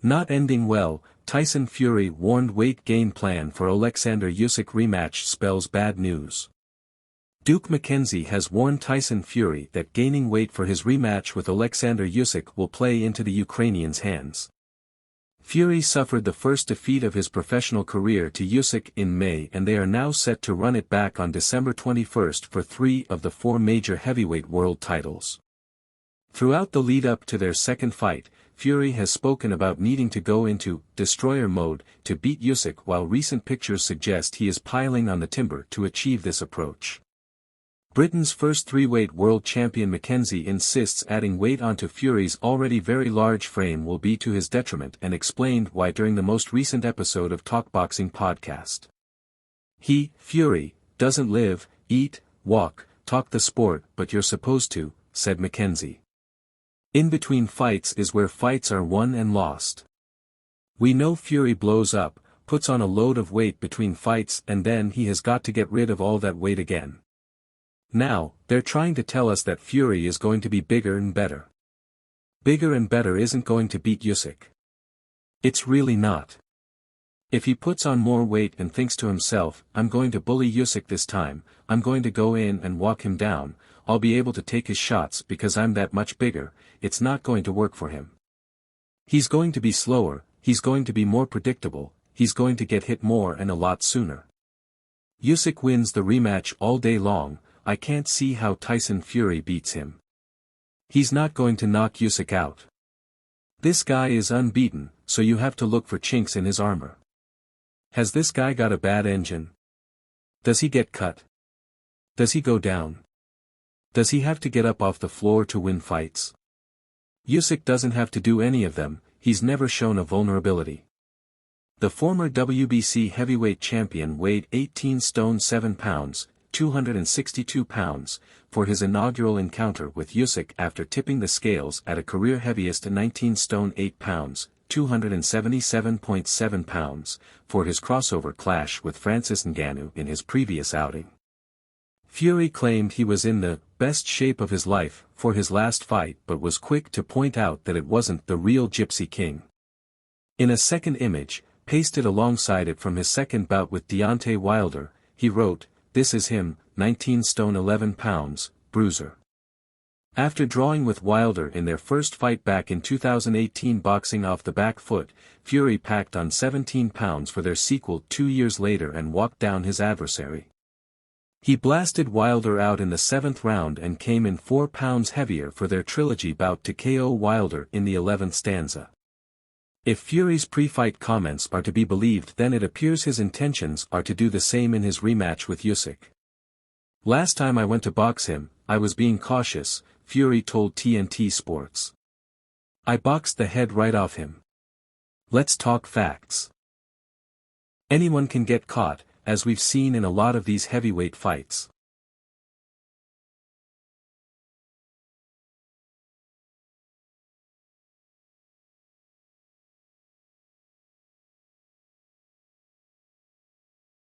Not ending well, Tyson Fury warned weight gain plan for Oleksandr Usyk rematch spells bad news. Duke McKenzie has warned Tyson Fury that gaining weight for his rematch with Oleksandr Usyk will play into the Ukrainian's hands. Fury suffered the first defeat of his professional career to Usyk in May, and they are now set to run it back on December 21 for 3 of the 4 major heavyweight world titles. Throughout the lead-up to their second fight, Fury has spoken about needing to go into destroyer mode to beat Usyk, while recent pictures suggest he is piling on the timber to achieve this approach. Britain's first 3-weight world champion McKenzie insists adding weight onto Fury's already very large frame will be to his detriment, and explained why during the most recent episode of Talk Boxing podcast. He, Fury, doesn't live, eat, walk, talk the sport, but you're supposed to, said McKenzie. In between fights is where fights are won and lost. We know Fury blows up, puts on a load of weight between fights, and then he has got to get rid of all that weight again. Now, they're trying to tell us that Fury is going to be bigger and better. Bigger and better isn't going to beat Usyk. It's really not. If he puts on more weight and thinks to himself, I'm going to bully Usyk this time, I'm going to go in and walk him down, I'll be able to take his shots because I'm that much bigger, it's not going to work for him. He's going to be slower, he's going to be more predictable, he's going to get hit more and a lot sooner. Usyk wins the rematch all day long, I can't see how Tyson Fury beats him. He's not going to knock Usyk out. This guy is unbeaten, so you have to look for chinks in his armor. Has this guy got a bad engine? Does he get cut? Does he go down? Does he have to get up off the floor to win fights? Usyk doesn't have to do any of them, he's never shown a vulnerability. The former WBC heavyweight champion weighed 18 stone 7 pounds, 262 pounds, for his inaugural encounter with Usyk after tipping the scales at a career heaviest 19 stone 8 pounds, 277.7 pounds, for his crossover clash with Francis Ngannou in his previous outing. Fury claimed he was in the best shape of his life for his last fight, but was quick to point out that it wasn't the real Gypsy King. In a second image, pasted alongside it from his second bout with Deontay Wilder, he wrote, "This is him, 19 stone 11 pounds, bruiser." After drawing with Wilder in their first fight back in 2018 boxing off the back foot, Fury packed on 17 pounds for their sequel 2 years later and walked down his adversary. He blasted Wilder out in the 7th round and came in 4 pounds heavier for their trilogy bout to KO Wilder in the 11th stanza. If Fury's pre-fight comments are to be believed, then it appears his intentions are to do the same in his rematch with Usyk. "Last time I went to box him, I was being cautious," Fury told TNT Sports. "I boxed the head right off him. Let's talk facts. Anyone can get caught, as we've seen in a lot of these heavyweight fights.